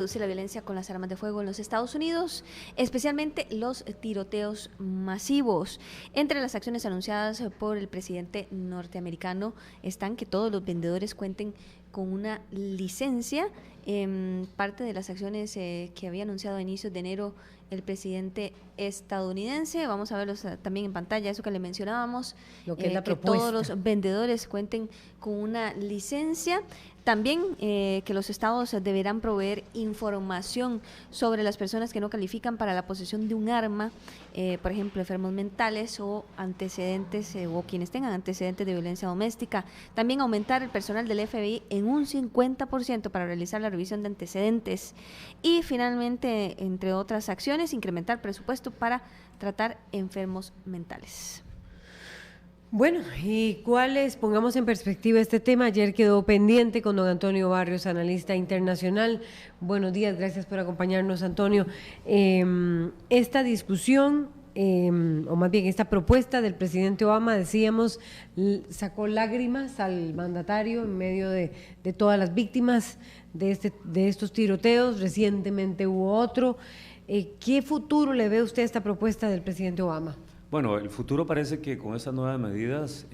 Reduce la violencia con las armas de fuego en los Estados Unidos, especialmente los tiroteos masivos. Entre las acciones anunciadas por el presidente norteamericano están que todos los vendedores cuenten con una licencia. Parte de las acciones que había anunciado a inicios de enero el presidente estadounidense. Vamos a verlos también en pantalla, eso que le mencionábamos, lo que es la que propuesta. todos los vendedores cuenten con una licencia. También que los estados deberán proveer información sobre las personas que no califican para la posesión de un arma, por ejemplo, enfermos mentales o antecedentes o quienes tengan antecedentes de violencia doméstica. También aumentar el personal del FBI en un 50% para realizar la revisión de antecedentes. Y finalmente, entre otras acciones, incrementar presupuesto para tratar enfermos mentales. Bueno, ¿y cuáles? Pongamos en perspectiva este tema. Ayer quedó pendiente con don Antonio Barrios, analista internacional. Buenos días, gracias por acompañarnos, Antonio. Esta discusión, o más bien esta propuesta del presidente Obama, decíamos, sacó lágrimas al mandatario en medio de todas las víctimas de estos tiroteos. Recientemente hubo otro. ¿Qué futuro le ve usted a esta propuesta del presidente Obama? Bueno, el futuro parece que con estas nuevas medidas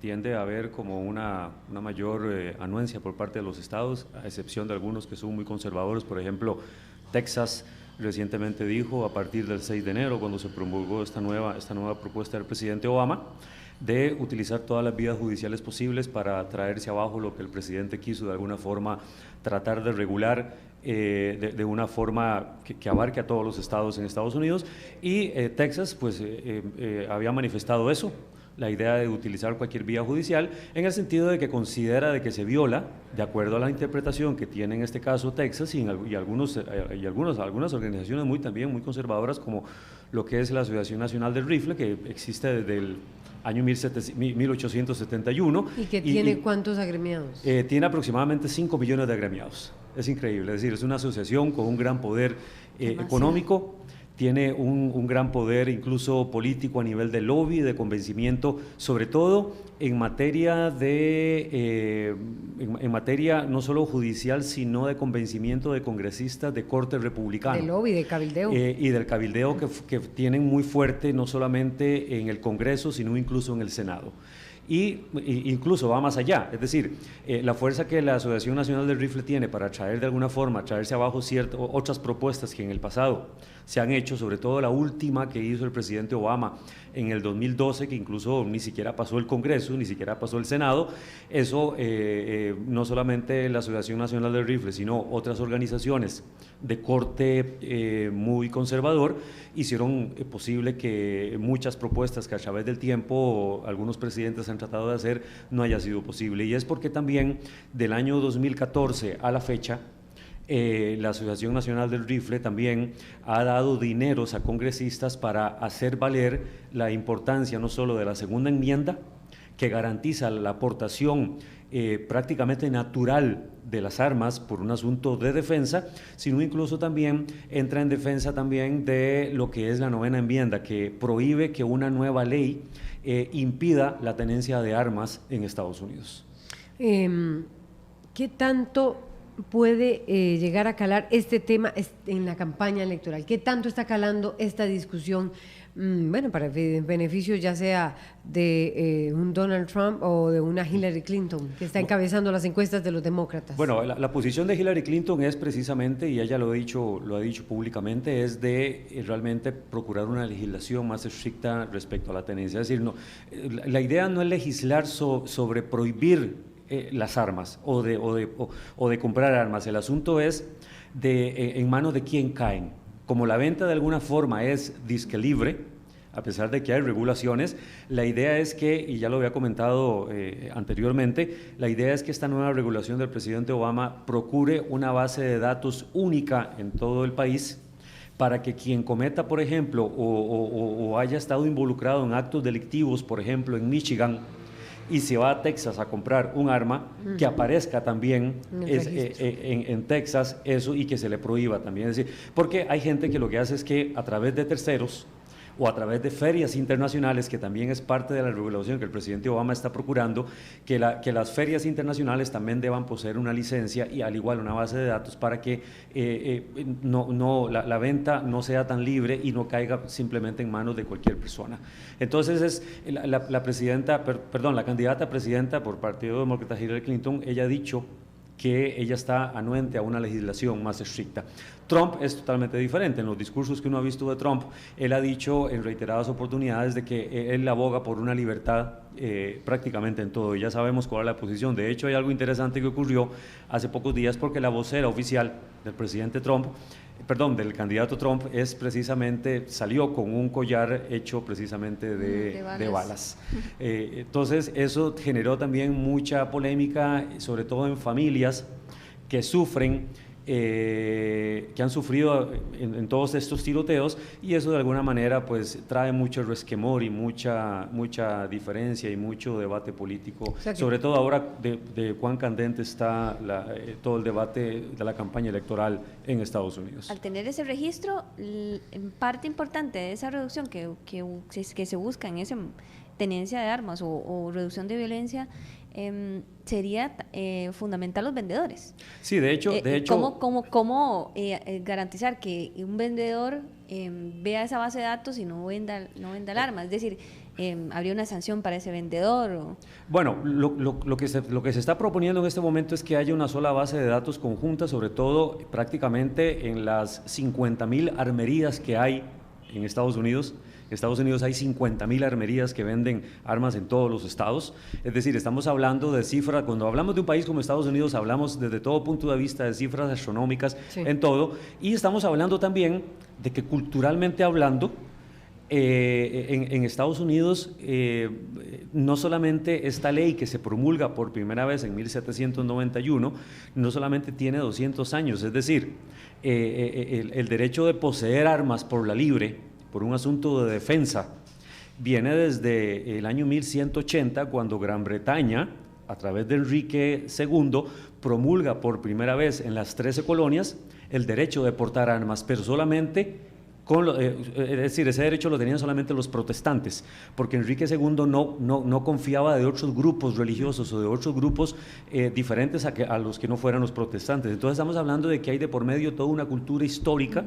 tiende a haber como una mayor anuencia por parte de los estados, a excepción de algunos que son muy conservadores. Por ejemplo, Texas recientemente dijo, a partir del 6 de enero, cuando se promulgó esta nueva propuesta del presidente Obama, de utilizar todas las vías judiciales posibles para traerse abajo lo que el presidente quiso de alguna forma tratar de regular de una forma que abarque a todos los estados en Estados Unidos. Y Texas pues había manifestado eso, la idea de utilizar cualquier vía judicial, en el sentido de que considera de que se viola, de acuerdo a la interpretación que tiene en este caso Texas y algunas organizaciones también muy conservadoras, como lo que es la Asociación Nacional del Rifle, que existe desde el año 1871. ¿Y que tiene cuántos agremiados? Tiene aproximadamente 5 millones de agremiados. Es increíble, es decir, es una asociación con un gran poder económico, tiene un gran poder incluso político a nivel de lobby, de convencimiento, sobre todo en materia en materia no solo judicial, sino de convencimiento de congresistas de corte republicano. De lobby, de cabildeo. Y del cabildeo que tienen muy fuerte, no solamente en el Congreso, sino incluso en el Senado. Y incluso va más allá, es decir, la fuerza que la Asociación Nacional del Rifle tiene para traer de alguna forma, traerse abajo otras propuestas que en el pasado se han hecho, sobre todo la última que hizo el presidente Obama en el 2012, que incluso ni siquiera pasó el Congreso, ni siquiera pasó el Senado. Eso no solamente la Asociación Nacional del Rifle, sino otras organizaciones de corte muy conservador hicieron posible que muchas propuestas que a través del tiempo algunos presidentes han tratado de hacer no haya sido posible. Y es porque también del año 2014 a la fecha, la Asociación Nacional del Rifle también ha dado dineros a congresistas para hacer valer la importancia no solo de la segunda enmienda, que garantiza la aportación prácticamente natural de las armas por un asunto de defensa, sino incluso también entra en defensa también de lo que es la novena enmienda, que prohíbe que una nueva ley impida la tenencia de armas en Estados Unidos. ¿Qué tanto puede llegar a calar este tema en la campaña electoral? ¿Qué tanto está calando esta discusión? Bueno, para beneficio ya sea de un Donald Trump o de una Hillary Clinton, que está encabezando las encuestas de los demócratas. Bueno, la posición de Hillary Clinton es precisamente, y ella lo ha dicho públicamente, es de realmente procurar una legislación más estricta respecto a la tenencia. Es decir, no, la idea no es legislar sobre prohibir las armas o de comprar armas. El asunto es en manos de quién caen. Como la venta de alguna forma es disque libre, a pesar de que hay regulaciones, la idea es que, y ya lo había comentado anteriormente, la idea es que esta nueva regulación del presidente Obama procure una base de datos única en todo el país, para que quien cometa, por ejemplo, o haya estado involucrado en actos delictivos, por ejemplo, en Michigan, y se va a Texas a comprar un arma, que aparezca también en Texas eso, y que se le prohíba también. Es decir, porque hay gente que lo que hace es que a través de terceros o a través de ferias internacionales, que también es parte de la regulación que el presidente Obama está procurando, que las ferias internacionales también deban poseer una licencia y al igual una base de datos para que la venta no sea tan libre y no caiga simplemente en manos de cualquier persona. Entonces la candidata presidenta por Partido Demócrata Hillary Clinton, ella ha dicho que ella está anuente a una legislación más estricta. Trump es totalmente diferente. En los discursos que uno ha visto de Trump, él ha dicho en reiteradas oportunidades de que él aboga por una libertad prácticamente en todo, y ya sabemos cuál es la posición. De hecho, hay algo interesante que ocurrió hace pocos días, porque la vocera oficial del presidente Trump, del candidato Trump, salió con un collar hecho precisamente de balas. Entonces, eso generó también mucha polémica, sobre todo en familias que sufren, que han sufrido en todos estos tiroteos, y eso de alguna manera pues trae mucho resquemor y mucha diferencia y mucho debate político, sobre todo ahora de cuán candente está todo el debate de la campaña electoral en Estados Unidos. Al tener ese registro, parte importante de esa reducción que se busca en esa tenencia de armas o reducción de violencia, sería fundamental los vendedores. Sí, de hecho ¿Cómo garantizar que un vendedor vea esa base de datos y no venda el arma? Es decir, ¿habría una sanción para ese vendedor? Bueno, lo que se está proponiendo en este momento es que haya una sola base de datos conjunta, sobre todo prácticamente en las 50,000 armerías que hay en Estados Unidos. En Estados Unidos hay 50,000 armerías que venden armas en todos los estados. Es decir, estamos hablando de cifras, cuando hablamos de un país como Estados Unidos, hablamos desde todo punto de vista de cifras astronómicas, sí, en todo, y estamos hablando también de que culturalmente hablando, en Estados Unidos no solamente esta ley que se promulga por primera vez en 1791, no solamente tiene 200 años, es decir, el derecho de poseer armas por la libre, por un asunto de defensa, viene desde el año 1180, cuando Gran Bretaña, a través de Enrique II, promulga por primera vez en las 13 colonias el derecho de portar armas, pero solamente es decir, ese derecho lo tenían solamente los protestantes, porque Enrique II no confiaba de otros grupos religiosos o de otros grupos diferentes a los que no fueran los protestantes. Entonces estamos hablando de que hay de por medio toda una cultura histórica,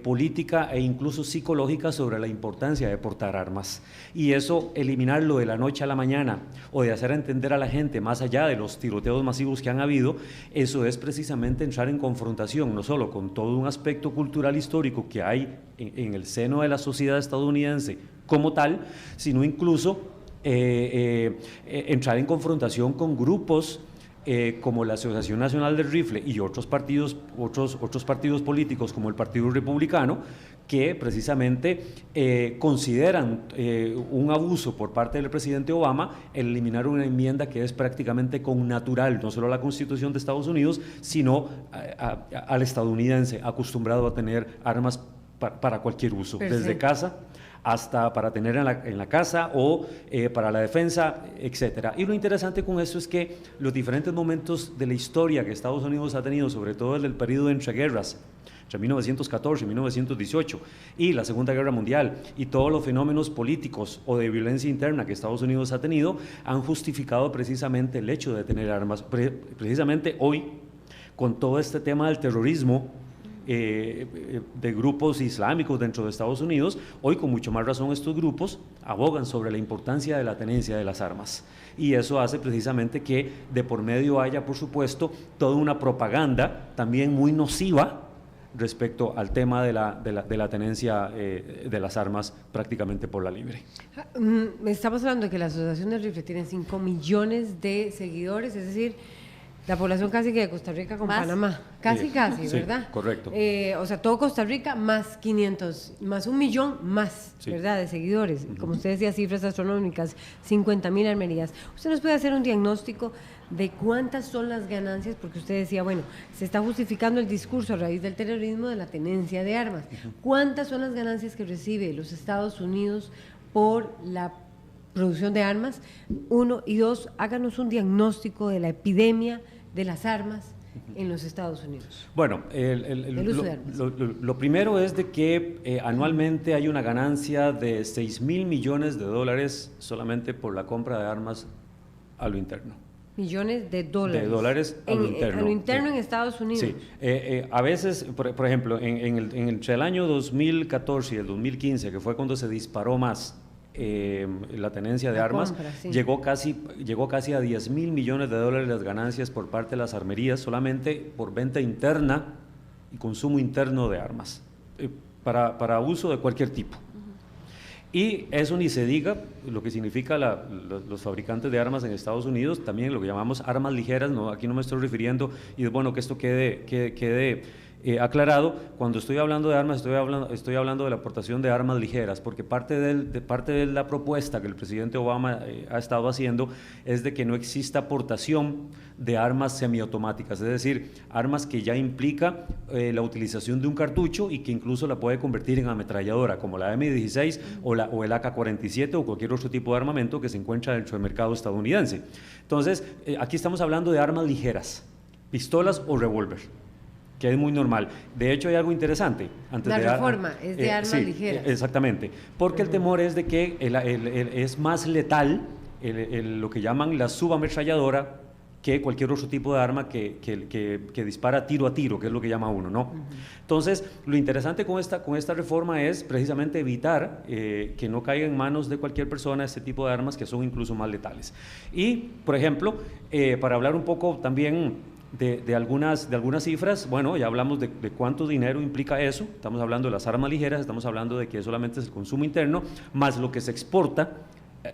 política e incluso psicológica sobre la importancia de portar armas, y eso eliminarlo de la noche a la mañana o de hacer entender a la gente, más allá de los tiroteos masivos que han habido, eso es precisamente entrar en confrontación no solo con todo un aspecto cultural histórico que hay en el seno de la sociedad estadounidense como tal, sino incluso entrar en confrontación con grupos como la Asociación Nacional del Rifle y otros partidos políticos como el Partido Republicano, que precisamente consideran un abuso por parte del presidente Obama el eliminar una enmienda que es prácticamente connatural, no solo a la Constitución de Estados Unidos, sino al estadounidense acostumbrado a tener armas para cualquier uso, desde casa hasta para tener en la casa o para la defensa, etcétera. Y lo interesante con esto es que los diferentes momentos de la historia que Estados Unidos ha tenido, sobre todo el del periodo de entreguerras, entre 1914 y 1918, y la Segunda Guerra Mundial, y todos los fenómenos políticos o de violencia interna que Estados Unidos ha tenido, han justificado precisamente el hecho de tener armas. Precisamente hoy, con todo este tema del terrorismo, de grupos islámicos dentro de Estados Unidos, hoy con mucho más razón estos grupos abogan sobre la importancia de la tenencia de las armas, y eso hace precisamente que de por medio haya, por supuesto, toda una propaganda también muy nociva respecto al tema de la tenencia de las armas prácticamente por la libre. Estamos hablando de que la Asociación del Rifle tiene 5 millones de seguidores, es decir, la población casi que de Costa Rica con ¿más? Panamá, casi, ¿verdad? Sí, correcto. O sea, todo Costa Rica más 500, más 1 millón más, sí, ¿verdad? De seguidores. Como usted decía, cifras astronómicas, 50,000 armerías. ¿Usted nos puede hacer un diagnóstico de cuántas son las ganancias? Porque usted decía, bueno, se está justificando el discurso a raíz del terrorismo de la tenencia de armas. ¿Cuántas son las ganancias que recibe los Estados Unidos por la producción de armas? 1, y 2, háganos un diagnóstico de la epidemia de las armas en los Estados Unidos? Bueno, El uso de armas. lo primero es de que anualmente hay una ganancia de $6,000 millones solamente por la compra de armas a lo interno. Millones de dólares. De dólares a lo interno. A lo interno en Estados Unidos. Sí. A veces, por ejemplo, entre el año 2014 y el 2015, que fue cuando se disparó más la tenencia de armas, compra, sí. llegó casi a $10,000 millones las ganancias por parte de las armerías, solamente por venta interna y consumo interno de armas, para uso de cualquier tipo. Y eso ni se diga lo que significa los fabricantes de armas en Estados Unidos, también lo que llamamos armas ligeras, no, aquí no me estoy refiriendo, y es bueno que esto quede aclarado. Cuando estoy hablando de armas, estoy hablando de la aportación de armas ligeras, porque parte de la propuesta que el presidente Obama ha estado haciendo es de que no exista aportación de armas semiautomáticas, es decir, armas que ya implica la utilización de un cartucho y que incluso la puede convertir en ametralladora, como la M16 o el AK-47 o cualquier otro tipo de armamento que se encuentra dentro del mercado estadounidense. Entonces, aquí estamos hablando de armas ligeras, pistolas o revólver, que es muy normal. De hecho, hay algo interesante. La reforma es de armas ligeras. Exactamente, porque el temor es de que es más letal lo que llaman la subametralladora que cualquier otro tipo de arma que dispara tiro a tiro, que es lo que llama uno, ¿no? Entonces, lo interesante con esta reforma es precisamente evitar que no caiga en manos de cualquier persona este tipo de armas que son incluso más letales. Y, por ejemplo, para hablar un poco también de algunas cifras, bueno, ya hablamos de cuánto dinero implica eso, estamos hablando de las armas ligeras, estamos hablando de que solamente es el consumo interno, más lo que se exporta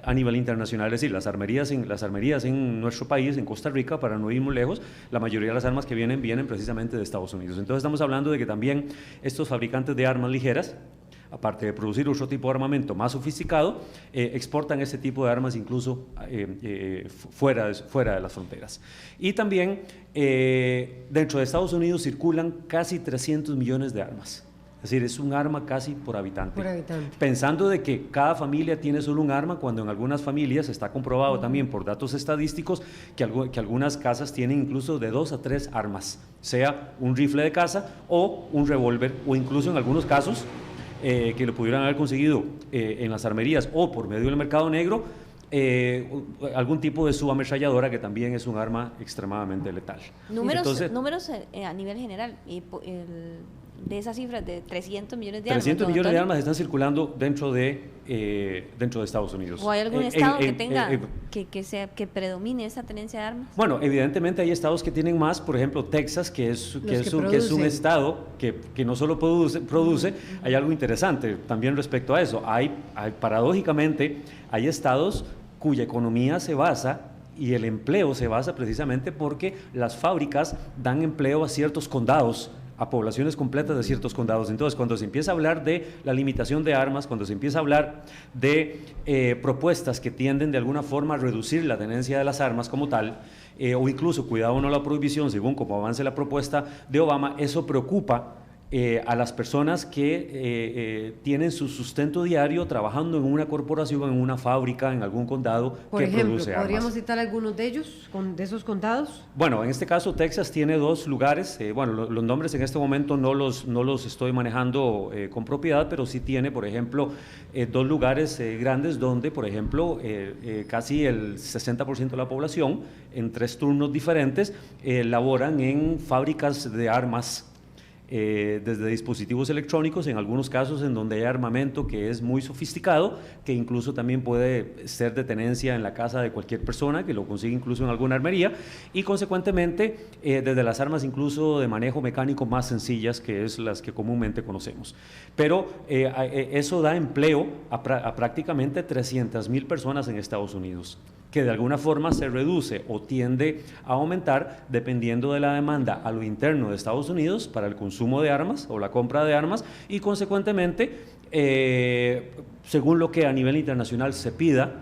a nivel internacional, es decir, las armerías en nuestro país, en Costa Rica, para no ir muy lejos, la mayoría de las armas que vienen precisamente de Estados Unidos. Entonces estamos hablando de que también estos fabricantes de armas ligeras, aparte de producir otro tipo de armamento más sofisticado, exportan ese tipo de armas incluso fuera de las fronteras. Y también dentro de Estados Unidos circulan casi 300 millones de armas. Es decir, es un arma casi por habitante. Pensando de que cada familia tiene solo un arma, cuando en algunas familias está comprobado también por datos estadísticos que algunas casas tienen incluso de 2 a 3 armas, sea un rifle de caza o un revólver, o incluso en algunos casos que lo pudieran haber conseguido en las armerías o por medio del mercado negro, algún tipo de subametralladora, que también es un arma extremadamente letal. Números a nivel general, de esas cifras de 300 millones de armas. 300 millones de armas están circulando dentro de Estados Unidos. ¿O hay algún estado que tenga, que predomine esa tenencia de armas? Bueno, evidentemente hay estados que tienen más, por ejemplo Texas, que es un estado que no solo produce, hay algo interesante también respecto a eso. Paradójicamente, hay estados cuya economía se basa y el empleo se basa precisamente porque las fábricas dan empleo a ciertos condados, a poblaciones completas de ciertos condados. Entonces, cuando se empieza a hablar de la limitación de armas, cuando se empieza a hablar de propuestas que tienden de alguna forma a reducir la tenencia de las armas como tal, o incluso, cuidado o no, la prohibición, según como avance la propuesta de Obama, eso preocupa a las personas que tienen su sustento diario trabajando en una corporación, en una fábrica, en algún condado por que ejemplo, produce armas. ¿podríamos citar algunos de ellos, de esos condados? Bueno, en este caso Texas tiene 2 lugares, los nombres en este momento no los estoy manejando con propiedad, pero sí tiene, por ejemplo, 2 lugares grandes donde, por ejemplo, casi el 60% de la población, en 3 turnos diferentes, laboran en fábricas de armas, desde dispositivos electrónicos, en algunos casos en donde hay armamento que es muy sofisticado, que incluso también puede ser de tenencia en la casa de cualquier persona, que lo consigue incluso en alguna armería, y consecuentemente desde las armas incluso de manejo mecánico más sencillas, que es las que comúnmente conocemos. Pero eso da empleo a prácticamente 300,000 personas en Estados Unidos, que de alguna forma se reduce o tiende a aumentar dependiendo de la demanda a lo interno de Estados Unidos para el consumo de armas o la compra de armas, y consecuentemente, según lo que a nivel internacional se pida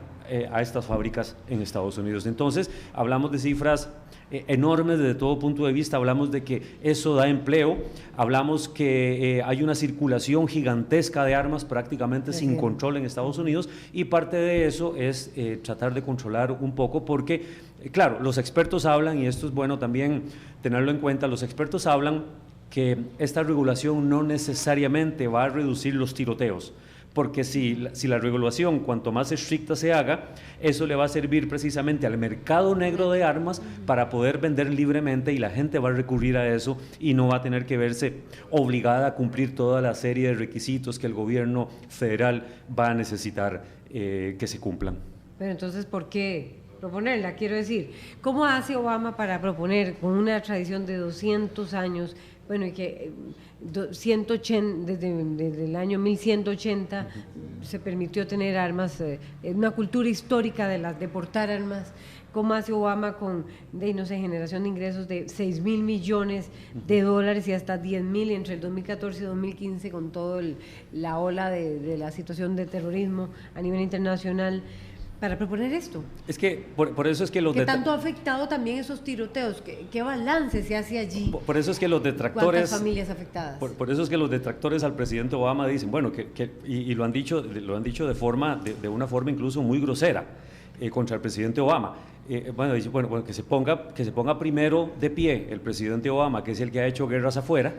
a estas fábricas en Estados Unidos. Entonces, hablamos de cifras enormes desde todo punto de vista, hablamos de que eso da empleo, hablamos que hay una circulación gigantesca de armas prácticamente sin control en Estados Unidos, y parte de eso es tratar de controlar un poco porque, claro, los expertos hablan, y esto es bueno también tenerlo en cuenta, los expertos hablan que esta regulación no necesariamente va a reducir los tiroteos, porque si la regulación cuanto más estricta se haga, eso le va a servir precisamente al mercado negro de armas para poder vender libremente, y la gente va a recurrir a eso y no va a tener que verse obligada a cumplir toda la serie de requisitos que el gobierno federal va a necesitar que se cumplan. Pero entonces, ¿por qué proponerla? Quiero decir, ¿cómo hace Obama para proponer, con una tradición de 200 años, bueno, y que 180, desde el año 1180 se permitió tener armas, una cultura histórica de portar armas? ¿Cómo hace Obama con, no sé, generación de ingresos de 6.000 millones de dólares y hasta 10.000 entre el 2014 y 2015 con toda la ola de la situación de terrorismo a nivel internacional, para proponer esto? Es que por eso es que los ¿Qué tanto ha afectado también esos tiroteos? ¿Qué balance se hace allí? Por eso es que los detractores... ¿Cuántas familias afectadas? Por eso es que los detractores al presidente Obama dicen, bueno, y lo han dicho de una forma incluso muy grosera contra el presidente Obama. Bueno, dice, bueno, que se ponga primero de pie el presidente Obama, que es el que ha hecho guerras afuera,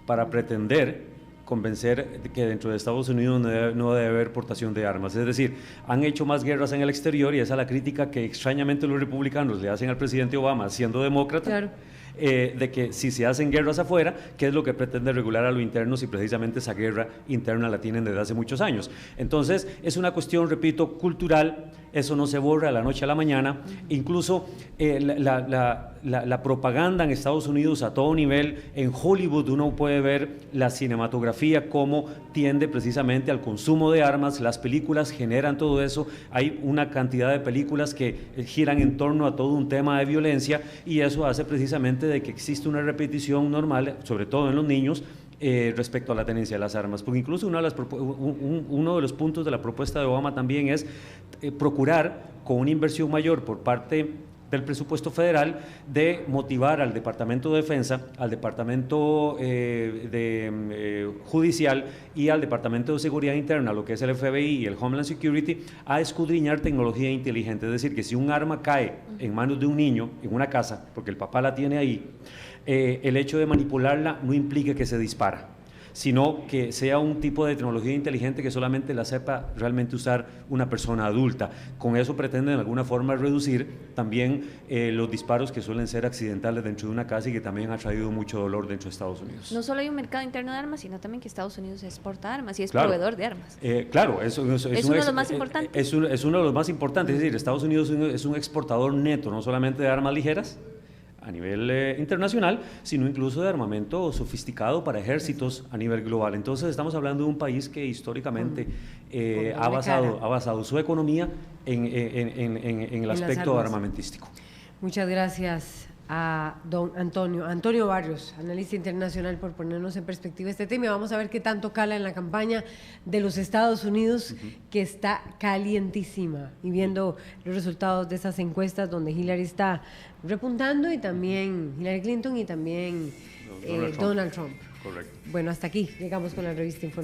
para pretender convencer de que dentro de Estados Unidos no debe haber portación de armas. Es decir, han hecho más guerras en el exterior, y esa es la crítica que extrañamente los republicanos le hacen al presidente Obama, siendo demócrata. Claro. De que si se hacen guerras afuera, ¿qué es lo que pretende regular a lo interno si precisamente esa guerra interna la tienen desde hace muchos años? Entonces, es una cuestión, repito, cultural, eso no se borra de la noche a la mañana. Incluso la propaganda en Estados Unidos a todo nivel, en Hollywood uno puede ver la cinematografía cómo tiende precisamente al consumo de armas, las películas generan todo eso, hay una cantidad de películas que giran en torno a todo un tema de violencia, y eso hace precisamente de que existe una repetición normal, sobre todo en los niños, respecto a la tenencia de las armas, porque incluso uno de los puntos de la propuesta de Obama también es procurar, con una inversión mayor por parte del presupuesto federal, de motivar al Departamento de Defensa, al Departamento Judicial y al Departamento de Seguridad Interna, lo que es el FBI y el Homeland Security, a escudriñar tecnología inteligente. Es decir, que si un arma cae en manos de un niño en una casa, porque el papá la tiene ahí, el hecho de manipularla no implica que se dispara, sino que sea un tipo de tecnología inteligente que solamente la sepa realmente usar una persona adulta. Con eso pretenden de alguna forma reducir también los disparos que suelen ser accidentales dentro de una casa y que también ha traído mucho dolor dentro de Estados Unidos. No solo hay un mercado interno de armas, sino también que Estados Unidos exporta armas y es claro, proveedor de armas. Claro, es uno de los más importantes. Es uno de los más importantes, es decir, Estados Unidos es un exportador neto, no solamente de armas ligeras a nivel internacional, sino incluso de armamento sofisticado para ejércitos a nivel global. Entonces estamos hablando de un país que históricamente ha basado su economía en el aspecto armamentístico. Muchas gracias a don Antonio Barrios, analista internacional, por ponernos en perspectiva este tema. Vamos a ver qué tanto cala en la campaña de los Estados Unidos, que está calientísima, y viendo los resultados de esas encuestas donde Hillary está repuntando, y también Hillary Clinton y también Donald Trump. Correcto. Bueno, hasta aquí llegamos con la revista informativa.